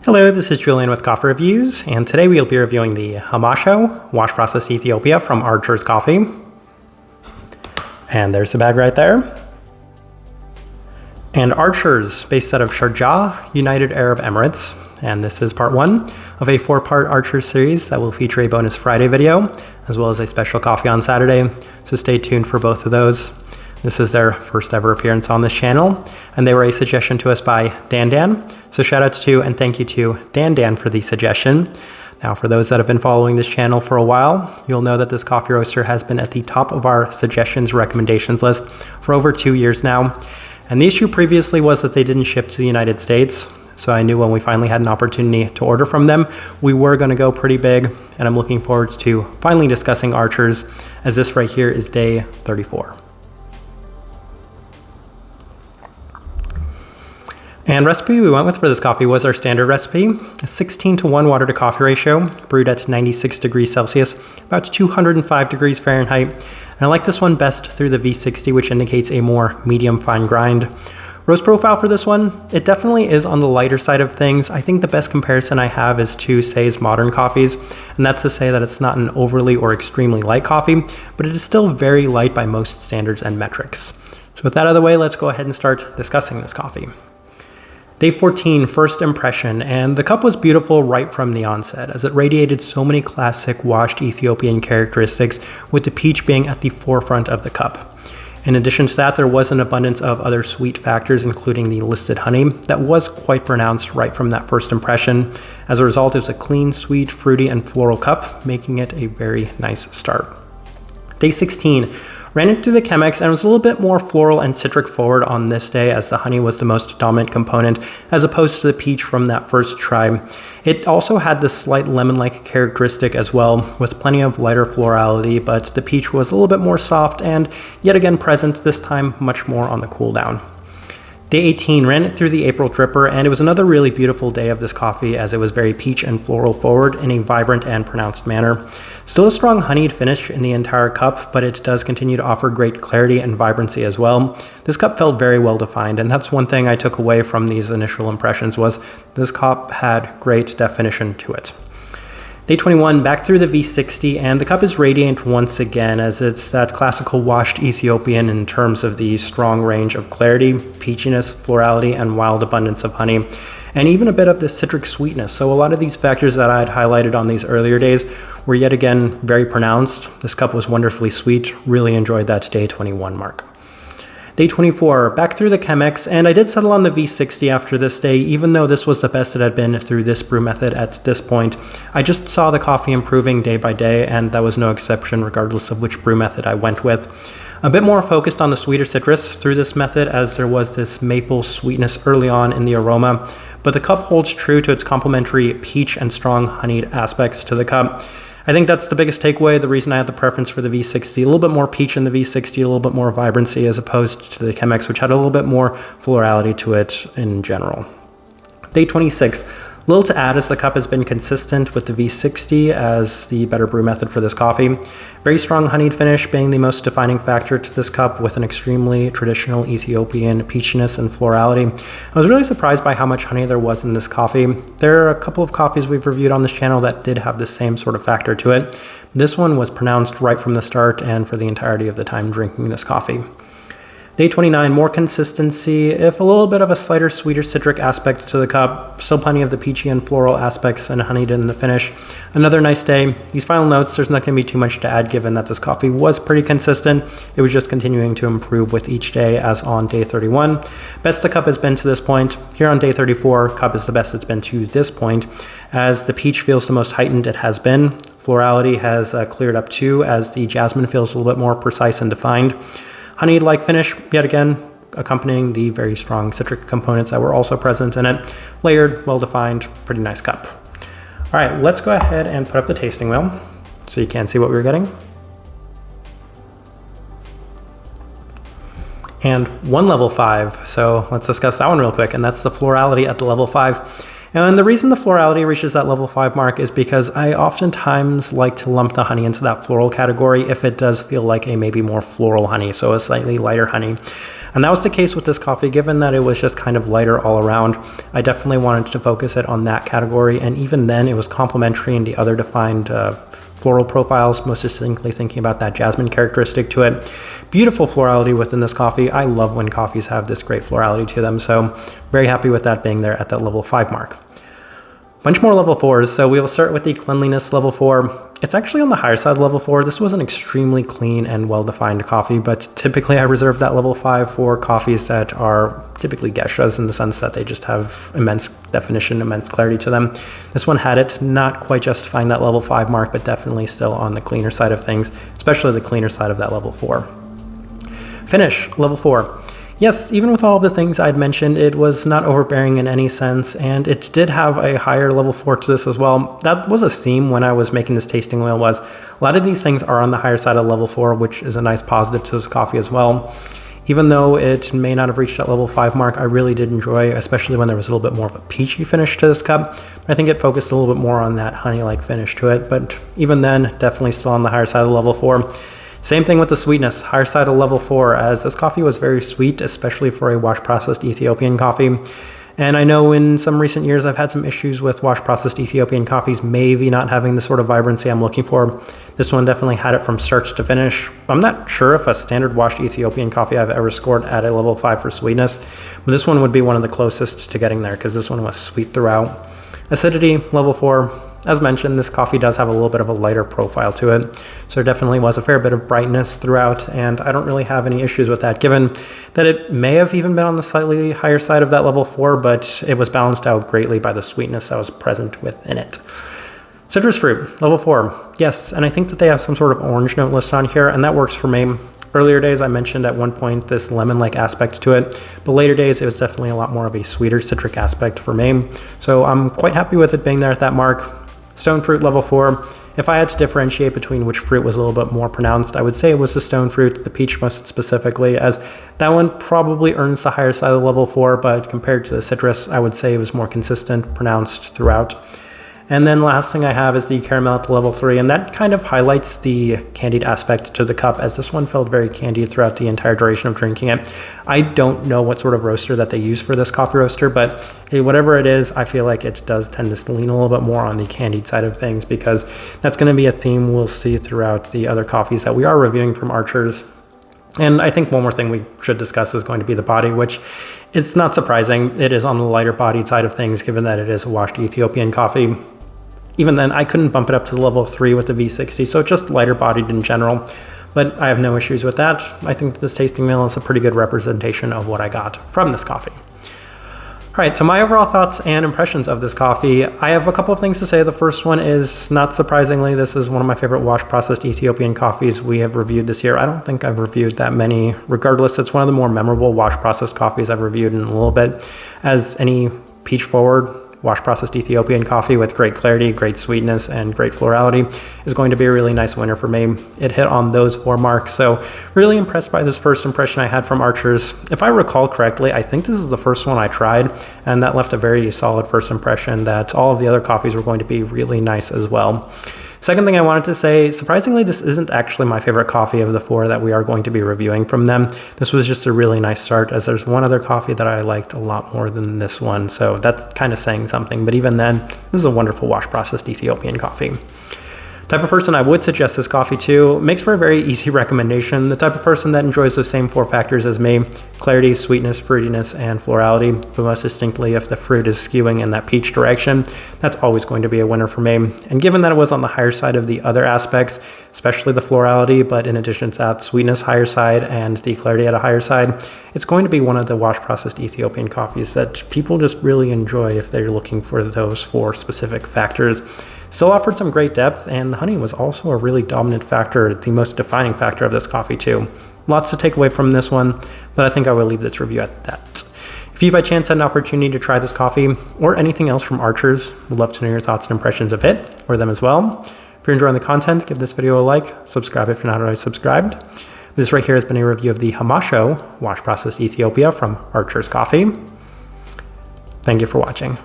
Hello, this is Julian with Coffee Reviews, and today we'll be reviewing the Hamasho Wash Process Ethiopia from Archer's Coffee. And there's the bag right there. And Archer's, based out of Sharjah, United Arab Emirates. And this is part one of a 4-part Archer's series that will feature a bonus Friday video, as well as a special coffee on Saturday. So stay tuned for both of those. This is their first ever appearance on this channel, and they were a suggestion to us by Dan. So shout outs to and thank you to Dan for the suggestion. Now, for those that have been following this channel for a while, you'll know that this coffee roaster has been at the top of our suggestions recommendations list for over 2 years now. And the issue previously was that they didn't ship to the United States. So I knew when we finally had an opportunity to order from them, we were going to go pretty big. And I'm looking forward to finally discussing Archer's, as this right here is day 34. And recipe we went with for this coffee was our standard recipe, a 16:1 water to coffee ratio, brewed at 96 degrees Celsius, about 205 degrees Fahrenheit. And I like this one best through the V60, which indicates a more medium fine grind. Roast profile for this one, it definitely is on the lighter side of things. I think the best comparison I have is to Say's Modern Coffees, and that's to say that it's not an overly or extremely light coffee, but it is still very light by most standards and metrics. So with that out of the way, let's go ahead and start discussing this coffee. Day 14, first impression, and the cup was beautiful right from the onset, as it radiated so many classic washed Ethiopian characteristics, with the peach being at the forefront of the cup. In addition to that, there was an abundance of other sweet factors, including the listed honey, that was quite pronounced right from that first impression. As a result, it was a clean, sweet, fruity, and floral cup, making it a very nice start. Day 16, ran it through the Chemex and was a little bit more floral and citric forward on this day, as the honey was the most dominant component as opposed to the peach from that first try. It also had this slight lemon-like characteristic as well, with plenty of lighter florality, but the peach was a little bit more soft and yet again present, this time much more on the cool down. Day 18, ran it through the April dripper, and it was another really beautiful day of this coffee, as it was very peach and floral forward in a vibrant and pronounced manner. Still a strong honeyed finish in the entire cup, but it does continue to offer great clarity and vibrancy as well. This cup felt very well defined, and that's one thing I took away from these initial impressions, was this cup had great definition to it. Day 21, back through the V60, and the cup is radiant once again, as it's that classical washed Ethiopian in terms of the strong range of clarity, peachiness, florality, and wild abundance of honey, and even a bit of the citric sweetness. So a lot of these factors that I had highlighted on these earlier days were yet again very pronounced. This cup was wonderfully sweet. Really enjoyed that day 21 mark. Day 24, back through the Chemex, and I did settle on the V60 after this day, even though this was the best it had been through this brew method at this point. I just saw the coffee improving day by day, and that was no exception regardless of which brew method I went with. A bit more focused on the sweeter citrus through this method, as there was this maple sweetness early on in the aroma, but the cup holds true to its complementary peach and strong honeyed aspects to the cup. I think that's the biggest takeaway, the reason I have the preference for the V60. A little bit more peach in the V60, a little bit more vibrancy as opposed to the Chemex, which had a little bit more florality to it in general. Day 26. Little to add, as the cup has been consistent with the V60 as the better brew method for this coffee. Very strong honeyed finish being the most defining factor to this cup, with an extremely traditional Ethiopian peachiness and florality. I was really surprised by how much honey there was in this coffee. There are a couple of coffees we've reviewed on this channel that did have the same sort of factor to it. This one was pronounced right from the start and for the entirety of the time drinking this coffee. Day 29, more consistency, if a little bit of a slighter, sweeter citric aspect to the cup. Still plenty of the peachy and floral aspects and honeyed in the finish. Another nice day. These final notes, there's not going to be too much to add given that this coffee was pretty consistent. It was just continuing to improve with each day, as on day 31. Best the cup has been to this point. Here on day 34, cup is the best it's been to this point, as the peach feels the most heightened it has been. Florality has cleared up too, as the jasmine feels a little bit more precise and defined. Honey-like finish, yet again, accompanying the very strong citric components that were also present in it. Layered, well-defined, pretty nice cup. All right, let's go ahead and put up the tasting wheel so you can see what we were getting. And one level 5, so let's discuss that one real quick, and that's the florality at the level 5. And the reason the florality reaches that level 5 mark is because I oftentimes like to lump the honey into that floral category if it does feel like a maybe more floral honey, so a slightly lighter honey. And that was the case with this coffee, given that it was just kind of lighter all around. I definitely wanted to focus it on that category, and even then it was complementary in the other defined floral profiles, most distinctly thinking about that jasmine characteristic to it. Beautiful florality within this coffee. I love when coffees have this great florality to them, so very happy with that being there at that level 5 mark. Bunch more level 4s, so we will start with the cleanliness level 4. It's actually on the higher side of level 4. This was an extremely clean and well-defined coffee, but typically I reserve that level 5 for coffees that are typically geshas, in the sense that they just have immense definition, immense clarity to them. This one had it, not quite justifying that level 5 mark, but definitely still on the cleaner side of things, especially the cleaner side of that level 4. Finish, level 4. Yes, even with all of the things I'd mentioned, it was not overbearing in any sense, and it did have a higher level 4 to this as well. That was a theme when I was making this tasting oil, was a lot of these things are on the higher side of level 4, which is a nice positive to this coffee as well. Even though it may not have reached that level 5 mark, I really did enjoy, especially when there was a little bit more of a peachy finish to this cup. I think it focused a little bit more on that honey-like finish to it, but even then, definitely still on the higher side of level 4. Same thing with the sweetness, higher side of level 4, as this coffee was very sweet, especially for a wash-processed Ethiopian coffee. And I know in some recent years I've had some issues with wash-processed Ethiopian coffees maybe not having the sort of vibrancy I'm looking for. This one definitely had it from start to finish. I'm not sure if a standard washed Ethiopian coffee I've ever scored at a level 5 for sweetness, but this one would be one of the closest to getting there, because this one was sweet throughout. Acidity, level 4. As mentioned, this coffee does have a little bit of a lighter profile to it, so there definitely was a fair bit of brightness throughout, and I don't really have any issues with that, given that it may have even been on the slightly higher side of that level 4, but it was balanced out greatly by the sweetness that was present within it. Citrus fruit, level 4. Yes, and I think that they have some sort of orange note listed on here, and that works for me. Earlier days, I mentioned at one point this lemon-like aspect to it, but later days, it was definitely a lot more of a sweeter citric aspect for me, so I'm quite happy with it being there at that mark. Stone fruit, level 4. If I had to differentiate between which fruit was a little bit more pronounced, I would say it was the stone fruit, the peach most specifically, as that one probably earns the higher side of level 4, but compared to the citrus, I would say it was more consistent, pronounced throughout. And then last thing I have is the caramel at the level 3, and that kind of highlights the candied aspect to the cup, as this one felt very candied throughout the entire duration of drinking it. I don't know what sort of roaster that they use for this coffee roaster, but whatever it is, I feel like it does tend to lean a little bit more on the candied side of things, because that's going to be a theme we'll see throughout the other coffees that we are reviewing from Archer's. And I think one more thing we should discuss is going to be the body, which is not surprising. It is on the lighter bodied side of things, given that it is a washed Ethiopian coffee. Even then, I couldn't bump it up to level 3 with the V60, so it's just lighter bodied in general, but I have no issues with that. I think that this tasting meal is a pretty good representation of what I got from this coffee. All right, so my overall thoughts and impressions of this coffee. I have a couple of things to say. The first one is, not surprisingly, this is one of my favorite wash-processed Ethiopian coffees we have reviewed this year. I don't think I've reviewed that many. Regardless, it's one of the more memorable wash-processed coffees I've reviewed in a little bit, as any peach-forward wash-processed Ethiopian coffee with great clarity, great sweetness, and great florality is going to be a really nice winner for me. It hit on those 4 marks, so really impressed by this first impression I had from Archer's. If I recall correctly, I think this is the first one I tried, and that left a very solid first impression that all of the other coffees were going to be really nice as well. Second thing I wanted to say, surprisingly, this isn't actually my favorite coffee of the 4 that we are going to be reviewing from them. This was just a really nice start, as there's one other coffee that I liked a lot more than this one, so that's kind of saying something. But even then, this is a wonderful wash-processed Ethiopian coffee. Type of person I would suggest this coffee to, makes for a very easy recommendation. The type of person that enjoys those same 4 factors as me: clarity, sweetness, fruitiness, and florality. But most distinctly, if the fruit is skewing in that peach direction, that's always going to be a winner for me. And given that it was on the higher side of the other aspects, especially the florality, but in addition to that, sweetness higher side and the clarity at a higher side, it's going to be one of the wash-processed Ethiopian coffees that people just really enjoy if they're looking for those 4 specific factors. Still offered some great depth, and the honey was also a really dominant factor, the most defining factor of this coffee too. Lots to take away from this one, but I think I will leave this review at that. If you by chance had an opportunity to try this coffee or anything else from Archer's, would love to know your thoughts and impressions of it or them as well. If you're enjoying the content, give this video a like, subscribe if you're not already subscribed. This right here has been a review of the Hamasho Wash Processed Ethiopia from Archer's Coffee. Thank you for watching.